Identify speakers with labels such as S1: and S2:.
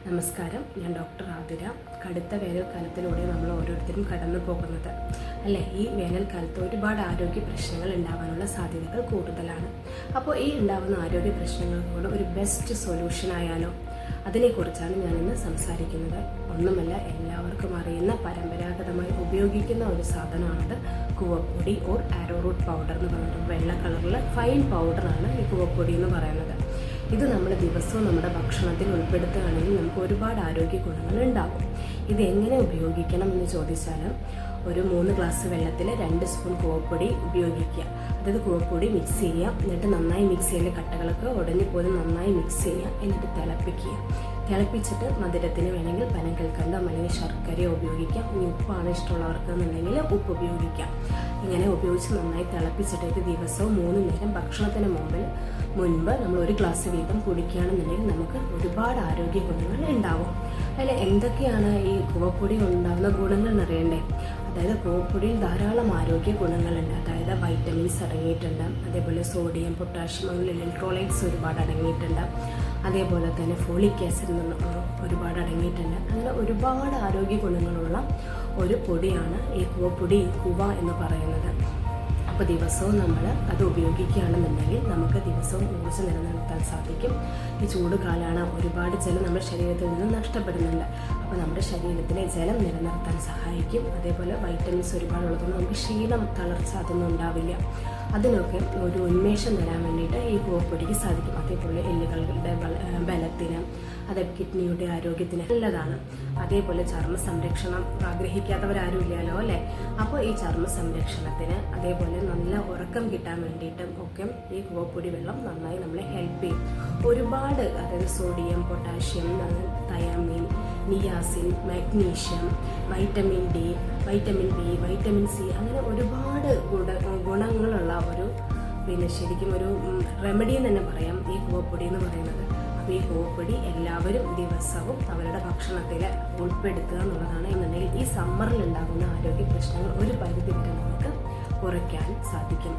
S1: നമസ്കാരം, ഞാൻ ഡോക്ടർ ആതിര. കടുത്ത വേനൽക്കാലത്തിലൂടെ നമ്മൾ ഓരോരുത്തരും കടന്നു പോകുന്നത് അല്ലേ. ഈ വേനൽക്കാലത്ത് ഒരുപാട് ആരോഗ്യ പ്രശ്നങ്ങൾ ഉണ്ടാവാനുള്ള സാധ്യതകൾ കൂടുതലാണ്. അപ്പോൾ ഈ ഉണ്ടാകുന്ന ആരോഗ്യ പ്രശ്നങ്ങൾക്കുള്ള ഒരു ബെസ്റ്റ് സൊല്യൂഷൻ ആയാലോ, അതിനെക്കുറിച്ചാണ് ഞാനിന്ന് സംസാരിക്കുന്നത്. ഒന്നുമല്ല, എല്ലാവർക്കും അറിയുന്ന പരമ്പരാഗതമായി ഉപയോഗിക്കുന്ന ഒരു സാധനമാണത് കൂവപ്പൊടി ഓർ ആരോ റൂട്ട് പൗഡർ എന്ന് പറഞ്ഞിട്ട് വെള്ള കളറിൽ ഫൈൻ പൗഡറാണ് ഈ കൂവപ്പൊടി എന്ന് പറയുന്നത്. ഇത് നമ്മൾ ദിവസവും നമ്മുടെ ഭക്ഷണത്തിൽ ഉൾപ്പെടുത്തുകയാണെങ്കിൽ നമുക്ക് ഒരുപാട് ആരോഗ്യ ഗുണങ്ങൾ ഉണ്ടാകും. ഇത് എങ്ങനെ ഉപയോഗിക്കണം എന്ന് ചോദിച്ചാൽ, ഒരു 3 ഗ്ലാസ് വെള്ളത്തിൽ 2 സ്പൂൺ കൂവപ്പൊടി ഉപയോഗിക്കുക. അതായത് കൂവപ്പൊടി മിക്സ് ചെയ്യുക, എന്നിട്ട് നന്നായി മിക്സ് ചെയ്യൽ കട്ടകളൊക്കെ ഉടഞ്ഞു പോലും നന്നായി മിക്സ് ചെയ്യുക. എന്നിട്ട് തിളപ്പിച്ചിട്ട് മധുരത്തിന് വേണമെങ്കിൽ പനക്കൽക്കണ്ടോ അല്ലെങ്കിൽ ശർക്കരയോ ഉപയോഗിക്കാം. ഇനി ഉപ്പാണ് ഇഷ്ടമുള്ളവർക്ക് എന്നുണ്ടെങ്കിൽ ഉപ്പ് ഉപയോഗിക്കാം. ഇങ്ങനെ ഉപയോഗിച്ച് നന്നായി തിളപ്പിച്ചിട്ട് ഇത് ദിവസവും 3 നേരം ഭക്ഷണത്തിന് മുൻപ് നമ്മൾ 1 ഗ്ലാസ് വീതം കുടിക്കുകയാണെന്നുണ്ടെങ്കിൽ നമുക്ക് ഒരുപാട് ആരോഗ്യ ഗുണങ്ങൾ ഉണ്ടാവും. അതിൽ എന്തൊക്കെയാണ് ഈ കൂവപ്പൊടി ഉണ്ടാകുന്ന ഗുണങ്ങൾ എന്നറിയണ്ടേ? അതായത് കൂവപ്പൊടിയിൽ ധാരാളം ആരോഗ്യ ഗുണങ്ങളുണ്ട്. അതായത് വൈറ്റമിൻസ് അടങ്ങിയിട്ടുണ്ട്, അതേപോലെ സോഡിയം, പൊട്ടാഷ്യം, അങ്ങനെ ഇലക്ട്രോലൈറ്റ്സ് ഒരുപാട് അടങ്ങിയിട്ടുണ്ട്. അതേപോലെ തന്നെ ഫോളിക് ആസിഡ് ഒരുപാട് അടങ്ങിയിട്ടുണ്ട്. അങ്ങനെ ഒരുപാട് ആരോഗ്യ ഗുണങ്ങളുള്ള ഒരു പൊടിയാണ് ഈ കൂവപ്പൊടി, കൂവ എന്ന് പറയുന്നത്. അപ്പോൾ ദിവസവും നമ്മൾ അത് ഉപയോഗിക്കുകയാണെന്നുണ്ടെങ്കിൽ നമുക്ക് ദിവസവും ഊർജ്ജം നിലനിർത്താൻ സാധിക്കും. ഈ ചൂട് കാലമാണ്, ഒരുപാട് ജലം നമ്മുടെ ശരീരത്തിൽ നിന്ന് നഷ്ടപ്പെടുന്നുണ്ട്. അപ്പോൾ നമ്മുടെ ശരീരത്തിലെ ജലം നിലനിർത്താൻ സഹായിക്കും. അതേപോലെ വൈറ്റമിൻസ് ഒരുപാട് ഉള്ളതുകൊണ്ട് നമുക്ക് ക്ഷീണം, തളർച്ച അതൊന്നും ഉണ്ടാവില്ല. അതിനൊക്കെ ഒരു ഉന്മേഷം തരാൻ വേണ്ടിയിട്ട് ഈ കൂവപ്പൊടിക്ക് സാധിക്കും. അതേപോലെ എല്ലുകളുടെ ബലത്തിന്, അത് കിഡ്നിയുടെ ആരോഗ്യത്തിന് നല്ലതാണ്. അതേപോലെ ചർമ്മ സംരക്ഷണം ആഗ്രഹിക്കാത്തവരാരും ഇല്ലല്ലോ അല്ലേ. അപ്പോൾ ഈ ചർമ്മ സംരക്ഷണത്തിന്, അതേപോലെ നല്ല ഉറക്കം കിട്ടാൻ വേണ്ടിയിട്ടും ഒക്കെ ഈ കൂവപ്പൊടി വെള്ളം നന്നായി നമ്മളെ ഹെൽപ്പ് ചെയ്യും. ഒരുപാട്, അതായത് sodium, potassium, thiamine, niacin, magnesium, vitamin D, vitamin B, vitamin C, അങ്ങനെ ഒരുപാട് ഗുണങ്ങളുള്ള ശരിക്കും ഒരു റെമഡി എന്ന് തന്നെ പറയാം ഈ കൂവപ്പൊടി എന്ന് പറയുന്നത്. അപ്പോൾ ഈ കൂവപ്പൊടി എല്ലാവരും ദിവസവും അവരുടെ ഭക്ഷണത്തിൽ ഉൾപ്പെടുത്തുക എന്നുള്ളതാണ്. എന്നുണ്ടെങ്കിൽ ഈ സമ്മറിൽ ഉണ്ടാകുന്ന ആരോഗ്യ പ്രശ്നങ്ങൾ ഒരു പരിധി വരെ നമുക്ക് കുറയ്ക്കാൻ സാധിക്കും.